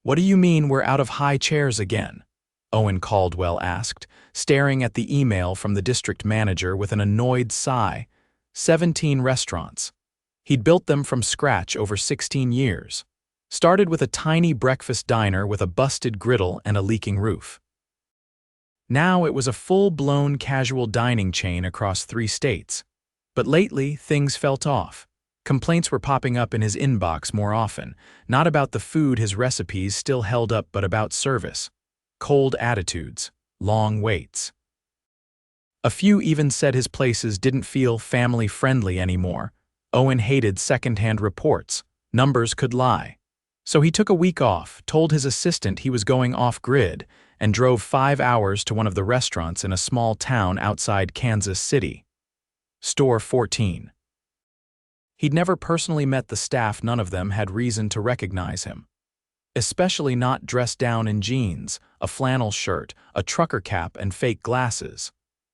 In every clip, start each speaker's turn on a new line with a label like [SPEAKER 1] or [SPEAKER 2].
[SPEAKER 1] "What do you mean we're out of high chairs again?" Owen Caldwell asked, staring at the email from the district manager with an annoyed sigh. 17 restaurants. He'd built them from scratch over 16 years. Started with a tiny breakfast diner with a busted griddle and a leaking roof. Now it was a full-blown casual dining chain across 3 states. But lately, things felt off. Complaints were popping up in his inbox more often, not about the food his recipes still held up but about service. Cold attitudes, long waits. A few even said his places didn't feel family-friendly anymore. Owen hated second-hand reports. Numbers could lie. So he took a week off, told his assistant he was going off-grid, and drove 5 hours to one of the restaurants in a small town outside Kansas City. Store 14. He'd never personally met the staff. None of them had reason to recognize him. Especially not dressed down in jeans, a flannel shirt, a trucker cap, and fake glasses.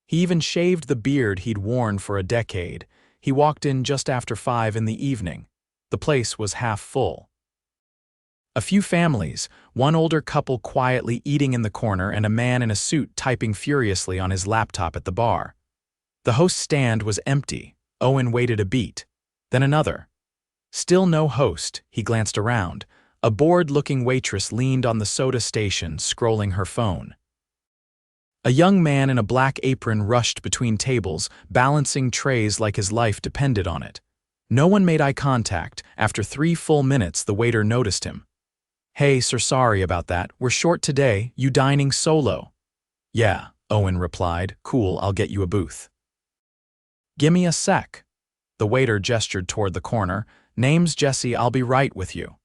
[SPEAKER 1] He even shaved the beard he'd worn for a decade. He walked in just after 5 in the evening. The place was half full. A few families, one older couple quietly eating in the corner and a man in a suit typing furiously on his laptop at the bar. The host's stand was empty. Owen waited a beat. Then another. Still no host. He glanced around. A bored-looking waitress leaned on the soda station, scrolling her phone. A young man in a black apron rushed between tables, balancing trays like his life depended on it. No one made eye contact. After 3 full minutes, the waiter noticed him. "Hey, sir, sorry about that. We're short today. You dining solo?" "Yeah," Owen replied. "Cool, I'll get you a booth." "Gimme a sec." The waiter gestured toward the corner. "Name's Jesse, I'll be right with you."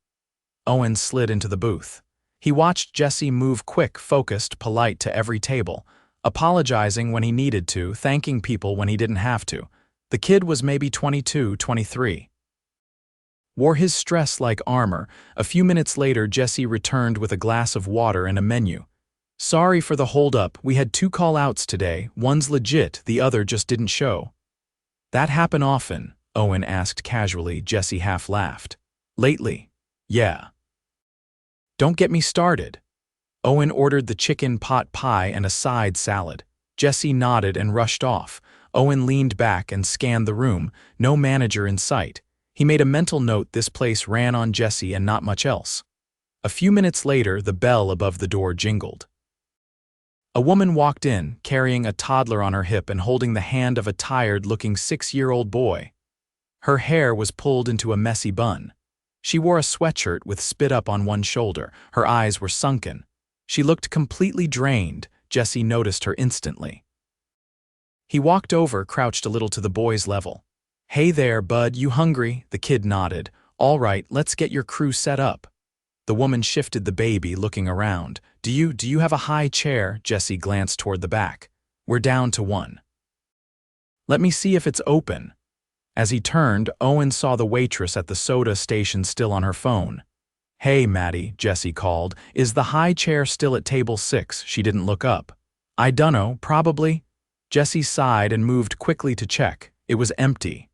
[SPEAKER 1] Owen slid into the booth. He watched Jesse move quick, focused, polite to every table, apologizing when he needed to, thanking people when he didn't have to. The kid was maybe 22, 23. Wore his stress like armor. A few minutes later, Jesse returned with a glass of water and a menu. "Sorry for the hold-up. We had 2 call-outs today. One's legit, the other just didn't show." "That happen often?" Owen asked casually. Jesse half laughed. "Lately? Yeah." "Don't get me started." Owen ordered the chicken pot pie and a side salad. Jesse nodded and rushed off. Owen leaned back and scanned the room. No manager in sight. He made a mental note this place ran on Jesse and not much else. A few minutes later, the bell above the door jingled. A woman walked in, carrying a toddler on her hip and holding the hand of a tired-looking 6-year-old boy. Her hair was pulled into a messy bun. She wore a sweatshirt with spit up on one shoulder. Her eyes were sunken. She looked completely drained. Jesse noticed her instantly. He walked over, crouched a little to the boy's level. "Hey there, bud, you hungry?" The kid nodded. "All right, let's get your crew set up." The woman shifted the baby, looking around. Do you have a high chair?" Jesse glanced toward the back. "We're down to 1. "Let me see if it's open." As he turned, Owen saw the waitress at the soda station still on her phone. "Hey, Maddie," Jesse called. "Is the high chair still at table 6? She didn't look up. "I dunno, probably." Jesse sighed and moved quickly to check. It was empty.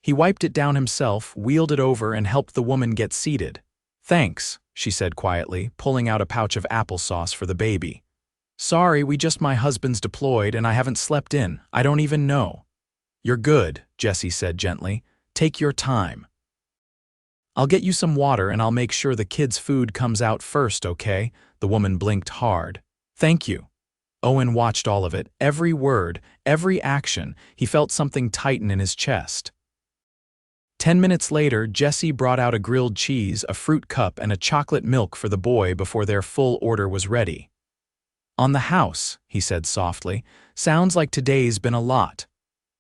[SPEAKER 1] He wiped it down himself, wheeled it over, and helped the woman get seated. "Thanks," she said quietly, pulling out a pouch of applesauce for the baby. "Sorry, my husband's deployed and I haven't slept in. I don't even know." "You're good," Jesse said gently. "Take your time. I'll get you some water and I'll make sure the kids' food comes out first, okay?" The woman blinked hard. "Thank you." Owen watched all of it, every word, every action. He felt something tighten in his chest. 10 minutes later, Jesse brought out a grilled cheese, a fruit cup, and a chocolate milk for the boy before their full order was ready. "On the house," he said softly. "Sounds like today's been a lot."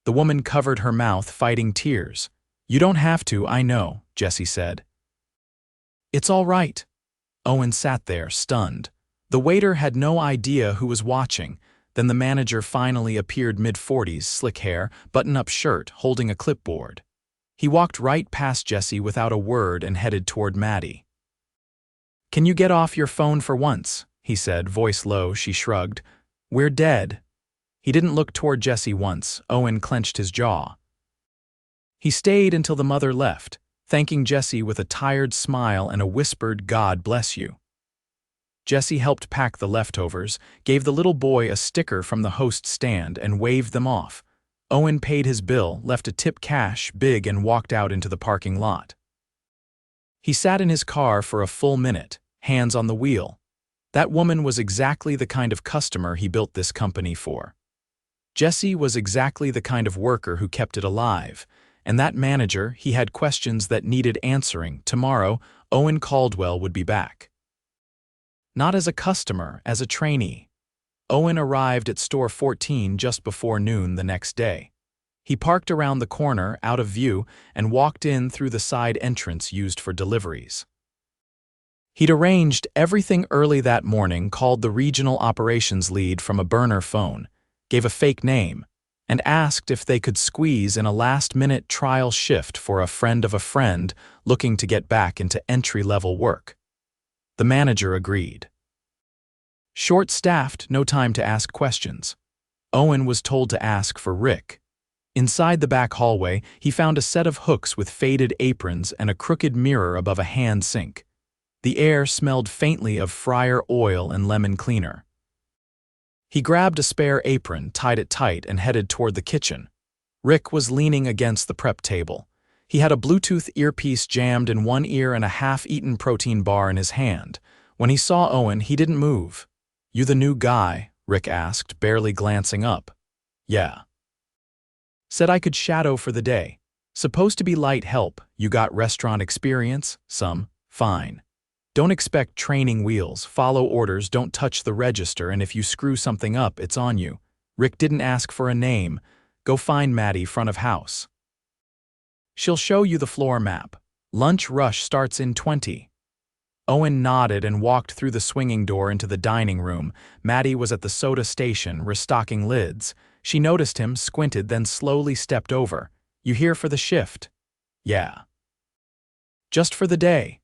[SPEAKER 1] The woman covered her mouth, fighting tears. "You don't have to, I know," Jesse said. "It's all right." Owen sat there, stunned. The waiter had no idea who was watching. Then the manager finally appeared, mid-40s, slick hair, button-up shirt, holding a clipboard. He walked right past Jesse without a word and headed toward Maddie. "Can you get off your phone for once?" he said, voice low. She shrugged. "We're dead." He didn't look toward Jesse once. Owen clenched his jaw. He stayed until the mother left. thanking Jesse with a tired smile and a whispered "God bless you." Jesse helped pack the leftovers, gave the little boy a sticker from the host stand, and waved them off. Owen paid his bill, left a tip cash big, and walked out into the parking lot. He sat in his car for a full minute, hands on the wheel. That woman was exactly the kind of customer he built this company for. Jesse was exactly the kind of worker who kept it alive. And that manager, he had questions that needed answering. Tomorrow, Owen Caldwell would be back. Not as a customer, as a trainee. Owen arrived at store 14 just before noon the next day. He parked around the corner, out of view, and walked in through the side entrance used for deliveries. He'd arranged everything early that morning, called the regional operations lead from a burner phone, gave a fake name, and asked if they could squeeze in a last-minute trial shift for a friend of a friend looking to get back into entry-level work. The manager agreed. Short-staffed, no time to ask questions. Owen was told to ask for Rick. Inside the back hallway, he found a set of hooks with faded aprons and a crooked mirror above a hand sink. The air smelled faintly of fryer oil and lemon cleaner. He grabbed a spare apron, tied it tight, and headed toward the kitchen. Rick was leaning against the prep table. He had a Bluetooth earpiece jammed in one ear and a half-eaten protein bar in his hand. When he saw Owen, he didn't move. "You the new guy?" Rick asked, barely glancing up. "Yeah." "Said I could shadow for the day. Supposed to be light help. You got restaurant experience? Some? Fine. Don't expect training wheels, follow orders, don't touch the register, and if you screw something up, it's on you." Rick didn't ask for a name. "Go find Maddie, front of house. She'll show you the floor map. Lunch rush starts in 20. Owen nodded and walked through the swinging door into the dining room. Maddie was at the soda station, restocking lids. She noticed him, squinted, then slowly stepped over. "You here for the shift?" "Yeah." "Just for the day."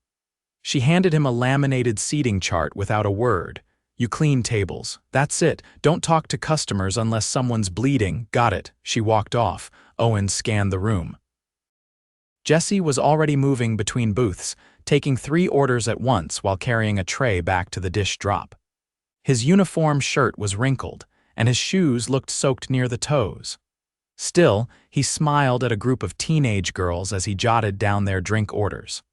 [SPEAKER 1] She handed him a laminated seating chart without a word. "You clean tables. That's it. Don't talk to customers unless someone's bleeding." "Got it." She walked off. Owen scanned the room. Jesse was already moving between booths, taking 3 orders at once while carrying a tray back to the dish drop. His uniform shirt was wrinkled, and his shoes looked soaked near the toes. Still, he smiled at a group of teenage girls as he jotted down their drink orders.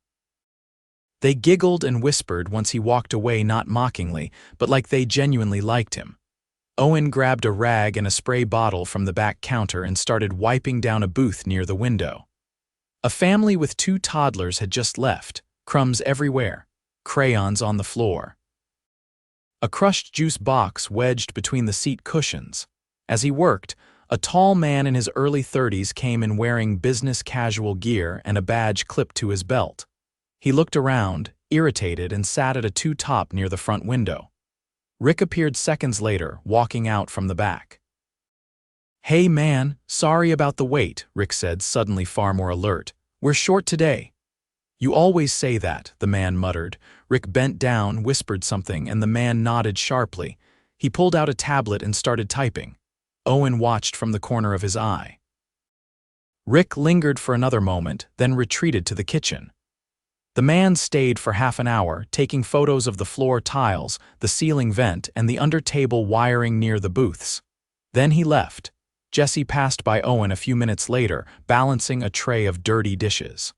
[SPEAKER 1] They giggled and whispered once he walked away, not mockingly, but like they genuinely liked him. Owen grabbed a rag and a spray bottle from the back counter and started wiping down a booth near the window. A family with 2 toddlers had just left, crumbs everywhere, crayons on the floor. A crushed juice box wedged between the seat cushions. As he worked, a tall man in his early 30s came in wearing business casual gear and a badge clipped to his belt. He looked around, irritated, and sat at a 2-top near the front window. Rick appeared seconds later, walking out from the back. "Hey man, sorry about the wait," Rick said, suddenly far more alert. "We're short today." "You always say that," the man muttered. Rick bent down, whispered something, and the man nodded sharply. He pulled out a tablet and started typing. Owen watched from the corner of his eye. Rick lingered for another moment, then retreated to the kitchen. The man stayed for half an hour, taking photos of the floor tiles, the ceiling vent, and the under-table wiring near the booths. Then he left. Jesse passed by Owen a few minutes later, balancing a tray of dirty dishes.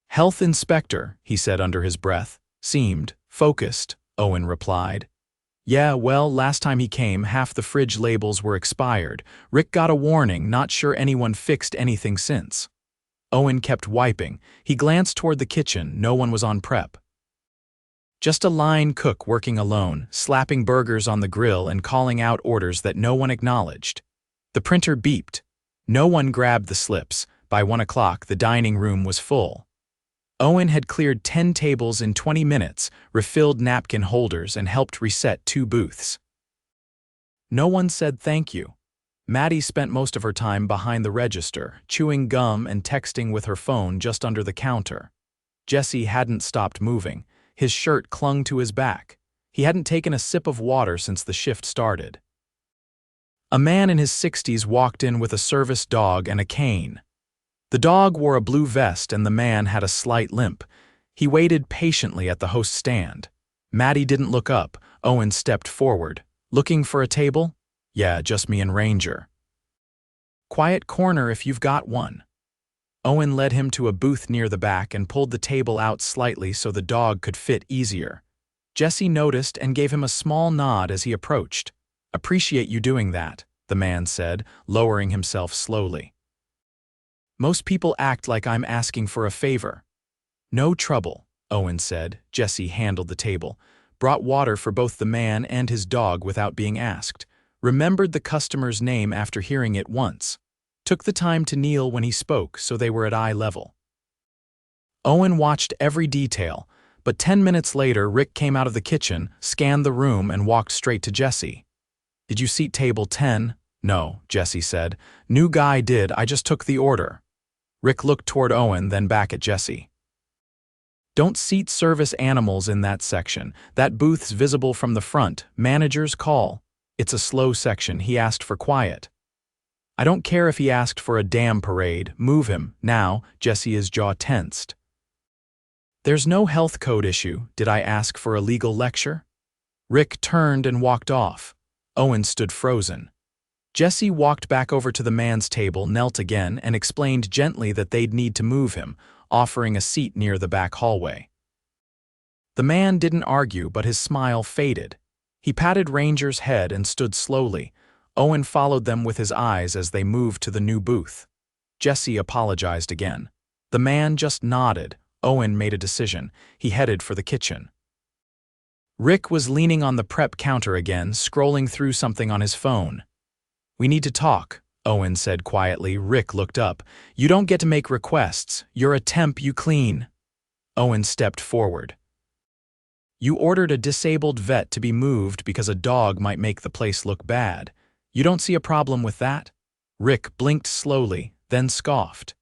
[SPEAKER 1] "Health inspector," he said under his breath. "Seemed focused," Owen replied. "Yeah, well, last time he came, half the fridge labels were expired. Rick got a warning, not sure anyone fixed anything since." Owen kept wiping. He glanced toward the kitchen. No one was on prep. Just a line cook working alone, slapping burgers on the grill and calling out orders that no one acknowledged. The printer beeped. No one grabbed the slips. By 1 o'clock, the dining room was full. Owen had cleared 10 tables in 20 minutes, refilled napkin holders, and helped reset 2 booths. No one said thank you. Maddie spent most of her time behind the register, chewing gum and texting with her phone just under the counter. Jesse hadn't stopped moving. His shirt clung to his back. He hadn't taken a sip of water since the shift started. A man in his 60s walked in with a service dog and a cane. The dog wore a blue vest and the man had a slight limp. He waited patiently at the host's stand. Maddie didn't look up. Owen stepped forward. Looking for a table? Yeah, just me and Ranger. Quiet corner if you've got one. Owen led him to a booth near the back and pulled the table out slightly so the dog could fit easier. Jesse noticed and gave him a small nod as he approached. Appreciate you doing that, the man said, lowering himself slowly. Most people act like I'm asking for a favor. No trouble, Owen said. Jesse handled the table, brought water for both the man and his dog without being asked, remembered the customer's name after hearing it once, took the time to kneel when he spoke so they were at eye level. Owen watched every detail, but 10 minutes later Rick came out of the kitchen, scanned the room, and walked straight to Jesse. Did you seat table 10? No, Jesse said. New guy did, I just took the order. Rick looked toward Owen, then back at Jesse. Don't seat service animals in that section. That booth's visible from the front. Manager's call. It's a slow section. He asked for quiet. I don't care if he asked for a damn parade. Move him. Now, Jesse, his jaw tensed. There's no health code issue. Did I ask for a legal lecture? Rick turned and walked off. Owen stood frozen. Jesse walked back over to the man's table, knelt again, and explained gently that they'd need to move him, offering a seat near the back hallway. The man didn't argue, but his smile faded. He patted Ranger's head and stood slowly. Owen followed them with his eyes as they moved to the new booth. Jesse apologized again. The man just nodded. Owen made a decision. He headed for the kitchen. Rick was leaning on the prep counter again, scrolling through something on his phone. We need to talk, Owen said quietly. Rick looked up. You don't get to make requests. You're a temp, you clean. Owen stepped forward. You ordered a disabled vet to be moved because a dog might make the place look bad. You don't see a problem with that? Rick blinked slowly, then scoffed.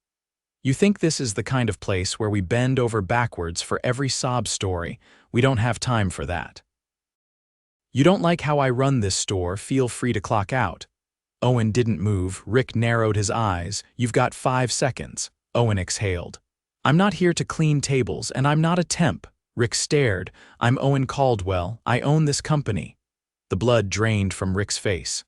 [SPEAKER 1] You think this is the kind of place where we bend over backwards for every sob story? We don't have time for that. You don't like how I run this store? Feel free to clock out. Owen didn't move. Rick narrowed his eyes. You've got 5 seconds. Owen exhaled. I'm not here to clean tables, and I'm not a temp. Rick stared. I'm Owen Caldwell. I own this company. The blood drained from Rick's face.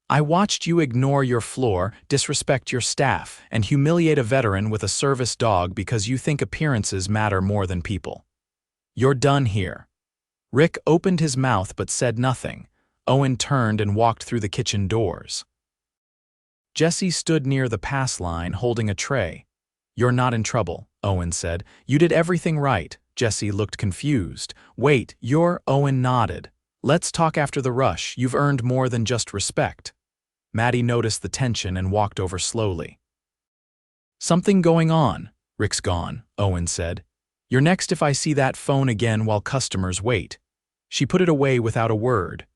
[SPEAKER 1] I watched you ignore your floor, disrespect your staff, and humiliate a veteran with a service dog because you think appearances matter more than people. You're done here. Rick opened his mouth but said nothing. Owen turned and walked through the kitchen doors. Jesse stood near the pass line holding a tray. You're not in trouble, Owen said. You did everything right. Jesse looked confused. Wait, Owen nodded. Let's talk after the rush. You've earned more than just respect. Maddie noticed the tension and walked over slowly. Something going on. Rick's gone, Owen said. You're next if I see that phone again while customers wait. She put it away without a word.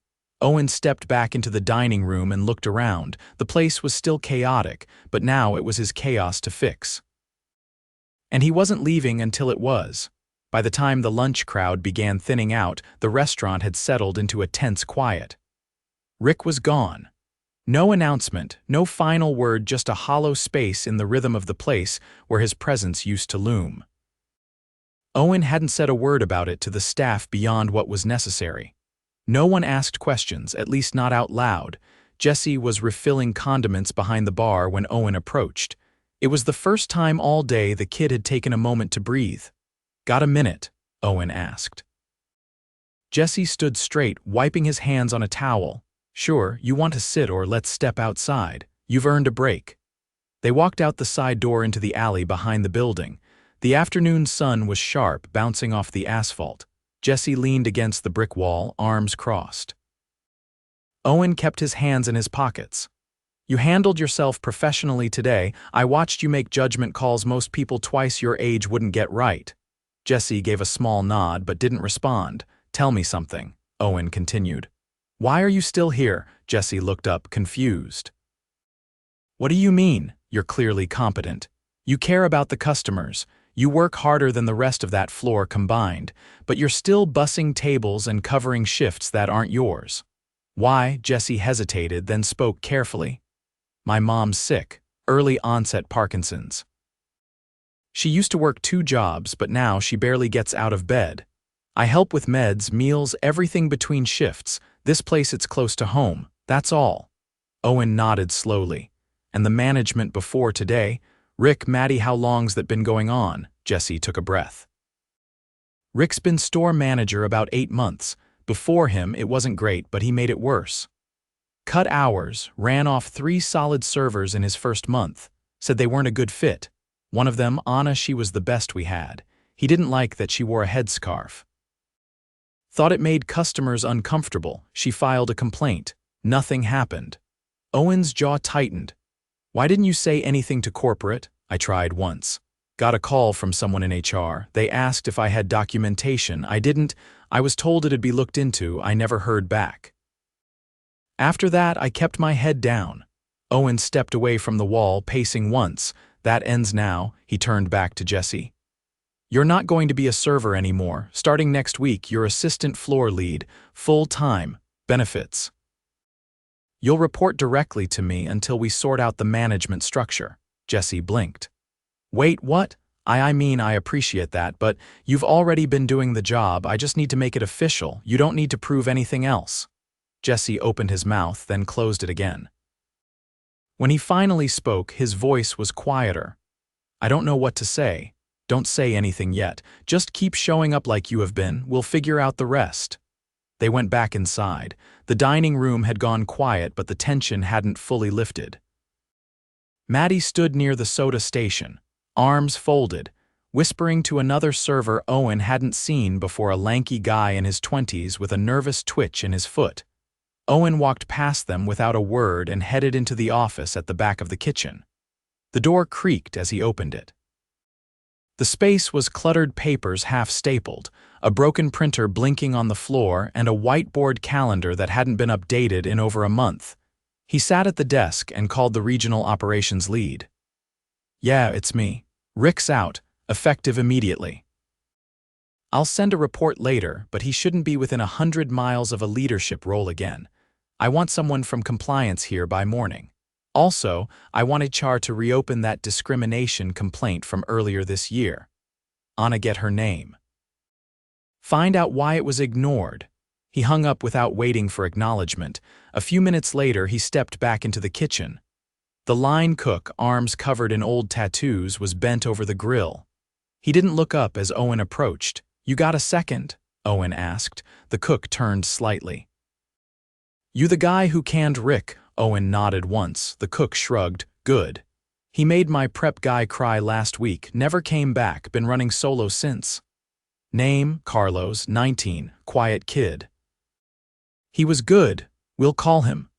[SPEAKER 1] Owen stepped back into the dining room and looked around. The place was still chaotic, but now it was his chaos to fix. And he wasn't leaving until it was. By the time the lunch crowd began thinning out, the restaurant had settled into a tense quiet. Rick was gone. No announcement, no final word, just a hollow space in the rhythm of the place where his presence used to loom. Owen hadn't said a word about it to the staff beyond what was necessary. No one asked questions, at least not out loud. Jesse was refilling condiments behind the bar when Owen approached. It was the first time all day the kid had taken a moment to breathe. Got a minute? Owen asked. Jesse stood straight, wiping his hands on a towel. Sure, you want to sit or let's step outside. You've earned a break. They walked out the side door into the alley behind the building. The afternoon sun was sharp, bouncing off the asphalt. Jesse leaned against the brick wall, arms crossed. Owen kept his hands in his pockets. You handled yourself professionally today. I watched you make judgment calls most people twice your age wouldn't get right. Jesse gave a small nod but didn't respond. Tell me something, Owen continued. Why are you still here? Jesse looked up, confused. What do you mean? You're clearly competent. You care about the customers. You work harder than the rest of that floor combined, but you're still bussing tables and covering shifts that aren't yours. Why? Jesse hesitated, then spoke carefully. My mom's sick. early onset Parkinson's. She used to work 2 jobs, but now she barely gets out of bed. I help with meds, meals, everything between shifts. This place, it's close to home. That's all. Owen nodded slowly. And the management before today? Rick, Maddie, how long's that been going on? Jesse took a breath. Rick's been store manager about 8 months. Before him, it wasn't great, but he made it worse. Cut hours, ran off 3 solid servers in his first month. Said they weren't a good fit. One of them, Anna, she was the best we had. He didn't like that she wore a headscarf. Thought it made customers uncomfortable. She filed a complaint. Nothing happened. Owen's jaw tightened. Why didn't you say anything to corporate? I tried once. Got a call from someone in HR. They asked if I had documentation. I didn't. I was told it'd be looked into. I never heard back. After that, I kept my head down. Owen stepped away from the wall, pacing once. That ends now. He turned back to Jesse. You're not going to be a server anymore. Starting next week, you're assistant floor lead, full-time, benefits. You'll report directly to me until we sort out the management structure. Jesse blinked. Wait, what? I mean, I appreciate that, but you've already been doing the job. I just need to make it official. You don't need to prove anything else. Jesse opened his mouth, then closed it again. When he finally spoke, his voice was quieter. I don't know what to say. Don't say anything yet. Just keep showing up like you have been. We'll figure out the rest. They went back inside. The dining room had gone quiet, but the tension hadn't fully lifted. Maddie stood near the soda station, arms folded, whispering to another server Owen hadn't seen before, a lanky guy in his 20s with a nervous twitch in his foot. Owen walked past them without a word and headed into the office at the back of the kitchen. The door creaked as he opened it. The space was cluttered, papers half stapled, a broken printer blinking on the floor, and a whiteboard calendar that hadn't been updated in over a month. He sat at the desk and called the regional operations lead. Yeah, it's me. Rick's out, effective immediately. I'll send a report later, but he shouldn't be within 100 miles of a leadership role again. I want someone from compliance here by morning. Also, I want HR to reopen that discrimination complaint from earlier this year. Anna, get her name. Find out why it was ignored. He hung up without waiting for acknowledgement. A few minutes later, he stepped back into the kitchen. The line cook, arms covered in old tattoos, was bent over the grill. He didn't look up as Owen approached. You got a second? Owen asked. The cook turned slightly. You the guy who canned Rick? Owen nodded once. The cook shrugged. Good. He made my prep guy cry last week. Never came back. Been running solo since. Name, Carlos, 19, quiet kid. He was good. We'll call him.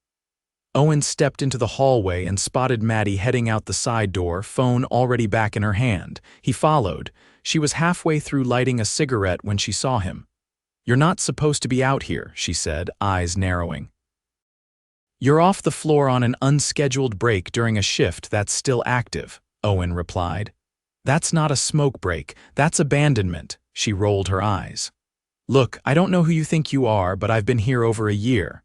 [SPEAKER 1] Owen stepped into the hallway and spotted Maddie heading out the side door, phone already back in her hand. He followed. She was halfway through lighting a cigarette when she saw him. You're not supposed to be out here, she said, eyes narrowing. You're off the floor on an unscheduled break during a shift that's still active, Owen replied. That's not a smoke break, that's abandonment, she rolled her eyes. Look, I don't know who you think you are, but I've been here over a year.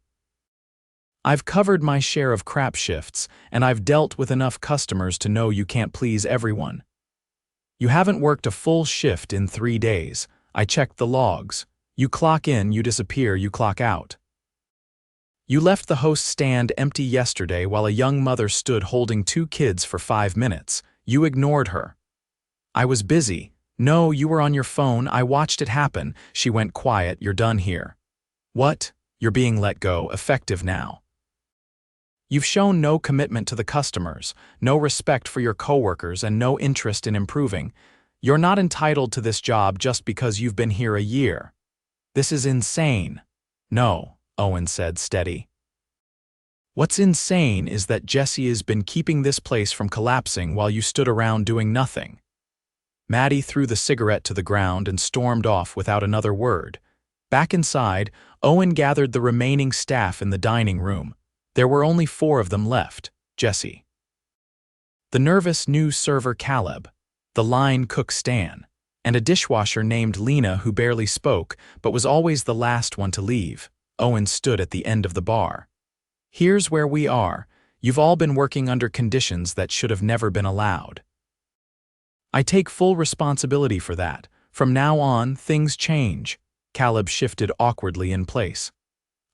[SPEAKER 1] I've covered my share of crap shifts, and I've dealt with enough customers to know you can't please everyone. You haven't worked a full shift in 3 days. I checked the logs. You clock in, you disappear, you clock out. You left the host stand empty yesterday while a young mother stood holding 2 kids for 5 minutes. You ignored her. I was busy. No, you were on your phone. I watched it happen. She went quiet. You're done here. What? You're being let go, effective now. You've shown no commitment to the customers, no respect for your coworkers, and no interest in improving. You're not entitled to this job just because you've been here a year. This is insane. No, Owen said, steady. What's insane is that Jesse has been keeping this place from collapsing while you stood around doing nothing. Maddie threw the cigarette to the ground and stormed off without another word. Back inside, Owen gathered the remaining staff in the dining room. There were only 4 of them left. Jesse, the nervous new server Caleb, the line cook Stan, and a dishwasher named Lena who barely spoke but was always the last one to leave. Owen stood at the end of the bar. Here's where we are. You've all been working under conditions that should have never been allowed. I take full responsibility for that. From now on, things change. Caleb shifted awkwardly in place.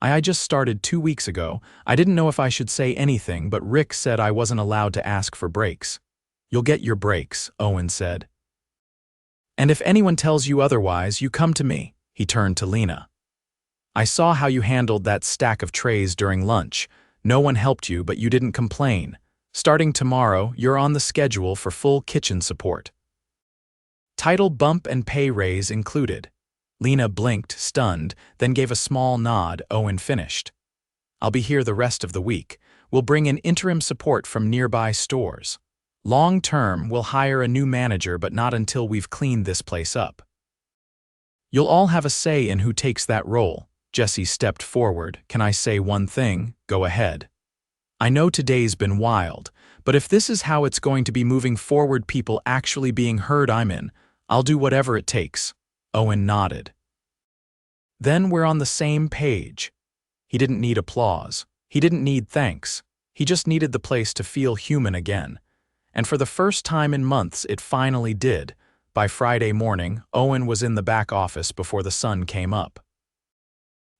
[SPEAKER 1] I just started 2 weeks ago. I didn't know if I should say anything, but Rick said I wasn't allowed to ask for breaks. You'll get your breaks, Owen said. And if anyone tells you otherwise, you come to me, he turned to Lena. I saw how you handled that stack of trays during lunch. No one helped you, but you didn't complain. Starting tomorrow, you're on the schedule for full kitchen support. Title bump and pay raise included. Lena blinked, stunned, then gave a small nod. Owen finished. I'll be here the rest of the week. We'll bring in interim support from nearby stores. Long term, we'll hire a new manager, but not until we've cleaned this place up. You'll all have a say in who takes that role. Jesse stepped forward. Can I say one thing? Go ahead. I know today's been wild, but if this is how it's going to be moving forward, people actually being heard, I'm in. I'll do whatever it takes. Owen nodded. Then we're on the same page. He didn't need applause. He didn't need thanks. He just needed the place to feel human again. And for the first time in months, it finally did. By Friday morning, Owen was in the back office before the sun came up.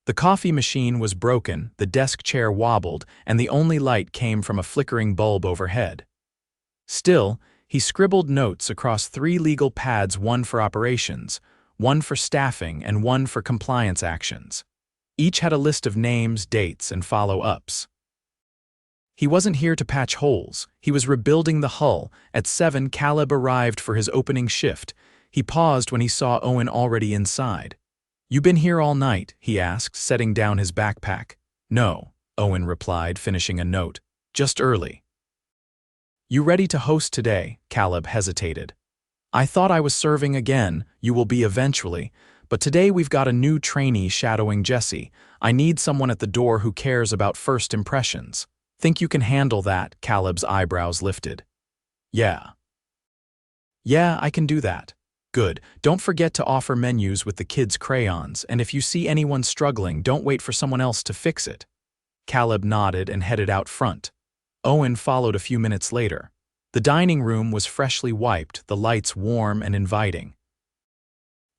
[SPEAKER 1] The coffee machine was broken, the desk chair wobbled, and the only light came from a flickering bulb overhead. Still, he scribbled notes across 3 legal pads, one for operations, one for staffing, and one for compliance actions. Each had a list of names, dates, and follow-ups. He wasn't here to patch holes. He was rebuilding the hull. At 7, Caleb arrived for his opening shift. He paused when he saw Owen already inside. You been here all night? He asked, setting down his backpack. No, Owen replied, finishing a note. Just early. You ready to host today? Caleb hesitated. I thought I was serving again. You will be eventually. But today we've got a new trainee shadowing Jesse. I need someone at the door who cares about first impressions. Think you can handle that? Caleb's eyebrows lifted. Yeah, I can do that. Good. Don't forget to offer menus with the kids' crayons, and if you see anyone struggling, don't wait for someone else to fix it. Caleb nodded and headed out front. Owen followed a few minutes later. The dining room was freshly wiped, the lights warm and inviting.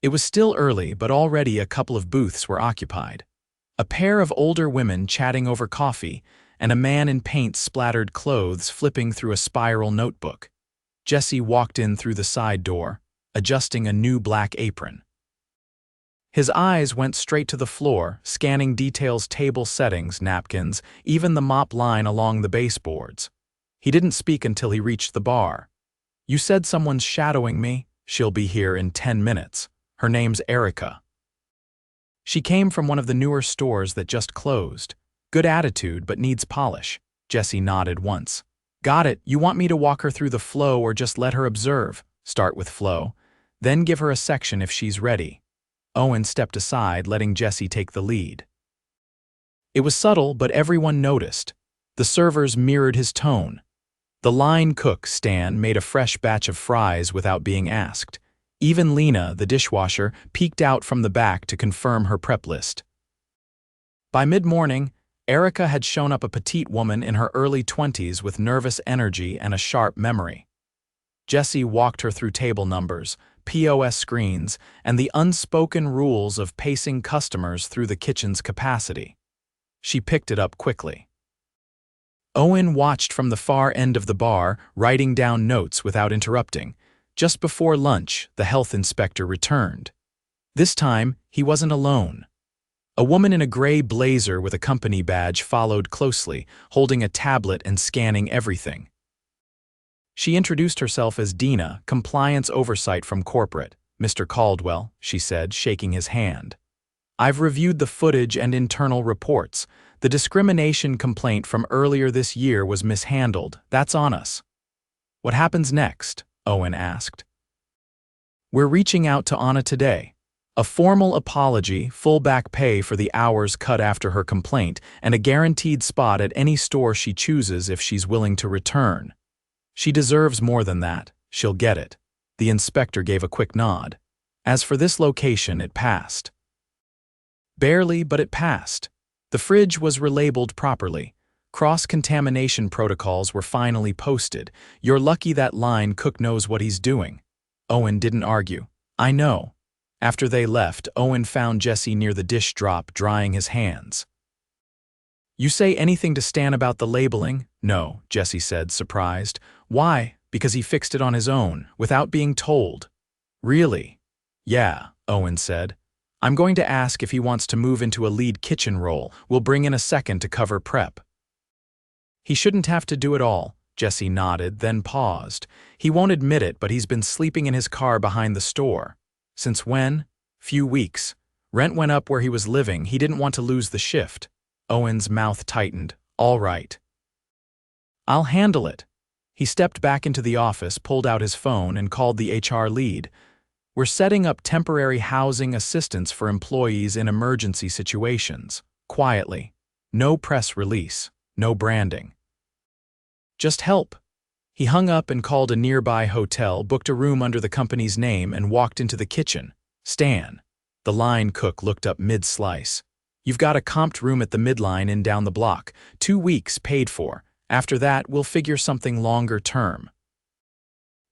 [SPEAKER 1] It was still early, but already a couple of booths were occupied. A pair of older women chatting over coffee, and a man in paint-splattered clothes flipping through a spiral notebook. Jesse walked in through the side door, adjusting a new black apron. His eyes went straight to the floor, scanning details, table settings, napkins, even the mop line along the baseboards. He didn't speak until he reached the bar. You said someone's shadowing me? She'll be here in 10 minutes. Her name's Erica. She came from one of the newer stores that just closed. Good attitude, but needs polish. Jesse nodded once. Got it. You want me to walk her through the flow or just let her observe? Start with flow. Then give her a section if she's ready. Owen stepped aside, letting Jesse take the lead. It was subtle, but everyone noticed. The servers mirrored his tone. The line cook, Stan, made a fresh batch of fries without being asked. Even Lena, the dishwasher, peeked out from the back to confirm her prep list. By mid-morning, Erica had shown up, a petite woman in her early 20s with nervous energy and a sharp memory. Jesse walked her through table numbers, POS screens, and the unspoken rules of pacing customers through the kitchen's capacity. She picked it up quickly. Owen watched from the far end of the bar, writing down notes without interrupting. Just before lunch, the health inspector returned. This time, he wasn't alone. A woman in a gray blazer with a company badge followed closely, holding a tablet and scanning everything. She introduced herself as Dina, compliance oversight from corporate. Mr. Caldwell, she said, shaking his hand. I've reviewed the footage and internal reports. The discrimination complaint from earlier this year was mishandled. That's on us. What happens next? Owen asked. We're reaching out to Anna today. A formal apology, full back pay for the hours cut after her complaint, and a guaranteed spot at any store she chooses if she's willing to return. She deserves more than that. She'll get it. The inspector gave a quick nod. As for this location, it passed. Barely, but it passed. The fridge was relabeled properly. Cross-contamination protocols were finally posted. You're lucky that line cook knows what he's doing. Owen didn't argue. I know. After they left, Owen found Jesse near the dish drop, drying his hands. You say anything to Stan about the labeling? No, Jesse said, surprised. Why? Because he fixed it on his own, without being told. Really? Yeah, Owen said. I'm going to ask if he wants to move into a lead kitchen role. We'll bring in a second to cover prep. He shouldn't have to do it all, Jesse nodded, then paused. He won't admit it, but he's been sleeping in his car behind the store. Since when? Few weeks. Rent went up where he was living. He didn't want to lose the shift. Owen's mouth tightened. All right. I'll handle it. He stepped back into the office, pulled out his phone, and called the HR lead. We're setting up temporary housing assistance for employees in emergency situations. Quietly. No press release. No branding. Just help. He hung up and called a nearby hotel, booked a room under the company's name, and walked into the kitchen. Stan. The line cook looked up mid-slice. You've got a comped room at the midline in down the block. 2 weeks paid for. After that, we'll figure something longer term.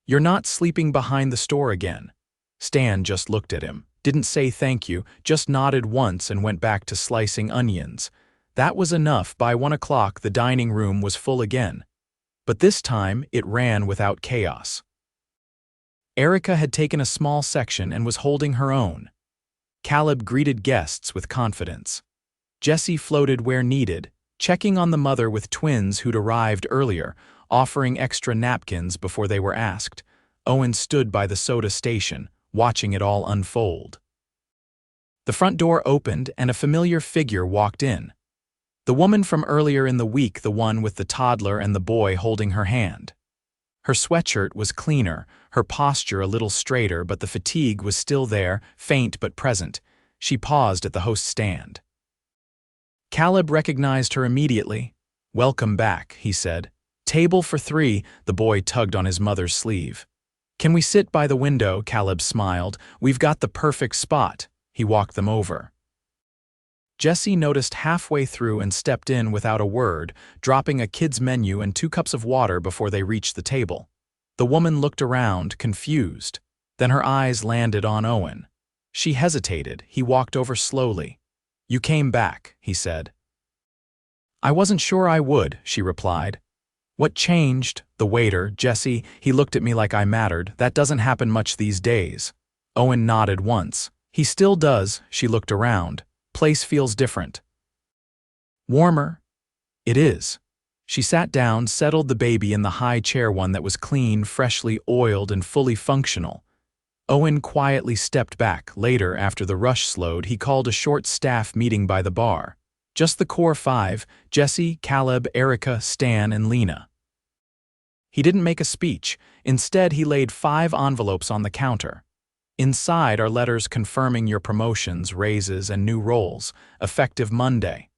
[SPEAKER 1] You're not sleeping behind the store again. Stan just looked at him, didn't say thank you, just nodded once and went back to slicing onions. That was enough. By 1 o'clock, the dining room was full again. But this time, it ran without chaos. Erica had taken a small section and was holding her own. Caleb greeted guests with confidence. Jesse floated where needed, checking on the mother with twins who'd arrived earlier, offering extra napkins before they were asked. Owen stood by the soda station, watching it all unfold. The front door opened and a familiar figure walked in. The woman from earlier in the week, the one with the toddler and the boy holding her hand. Her sweatshirt was cleaner, her posture a little straighter, but the fatigue was still there, faint but present. She paused at the host's stand. Caleb recognized her immediately. Welcome back, he said. Table for 3, the boy tugged on his mother's sleeve. Can we sit by the window? Caleb smiled. We've got the perfect spot. He walked them over. Jesse noticed halfway through and stepped in without a word, dropping a kid's menu and 2 cups of water before they reached the table. The woman looked around, confused. Then her eyes landed on Owen. She hesitated. He walked over slowly. You came back, he said. I wasn't sure I would, she replied. What changed? The waiter, Jesse, he looked at me like I mattered. That doesn't happen much these days. Owen nodded once. He still does. She looked around. Place feels different. Warmer? It is. She sat down, settled the baby in the high chair, one that was clean, freshly oiled, and fully functional. Owen quietly stepped back. Later, after the rush slowed, he called a short staff meeting by the bar. Just the core 5, Jesse, Caleb, Erica, Stan, and Lena. He didn't make a speech. Instead, he laid 5 envelopes on the counter. Inside are letters confirming your promotions, raises, and new roles, effective Monday.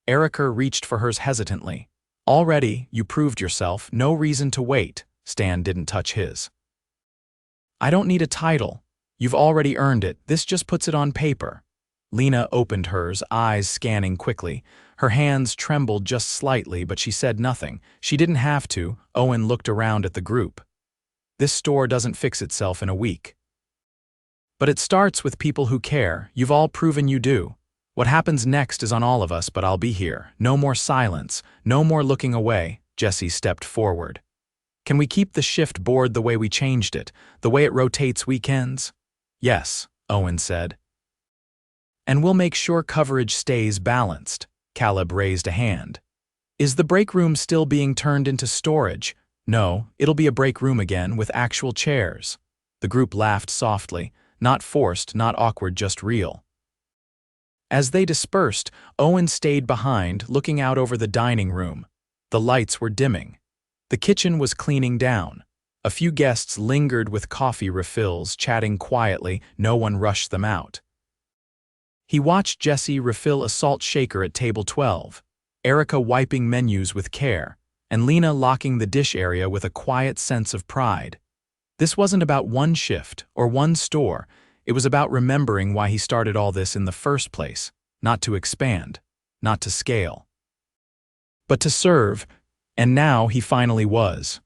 [SPEAKER 1] Erica reached for hers hesitantly. Already, you proved yourself, no reason to wait. Stan didn't touch his. I don't need a title. You've already earned it. This just puts it on paper. Lena opened hers, eyes scanning quickly. Her hands trembled just slightly, but she said nothing. She didn't have to. Owen looked around at the group. This store doesn't fix itself in a week. But it starts with people who care. You've all proven you do. What happens next is on all of us, but I'll be here. No more silence. No more looking away. Jesse stepped forward. Can we keep the shift board the way we changed it, the way it rotates weekends? Yes, Owen said. And we'll make sure coverage stays balanced. Caleb raised a hand. Is the break room still being turned into storage? No, it'll be a break room again with actual chairs. The group laughed softly. Not forced, not awkward, just real. As they dispersed, Owen stayed behind, looking out over the dining room. The lights were dimming. The kitchen was cleaning down. A few guests lingered with coffee refills, chatting quietly. No one rushed them out. He watched Jesse refill a salt shaker at table 12, Erica wiping menus with care, and Lena locking the dish area with a quiet sense of pride. This wasn't about one shift or one store. It was about remembering why he started all this in the first place, not to expand, not to scale. but to serve, and now he finally was.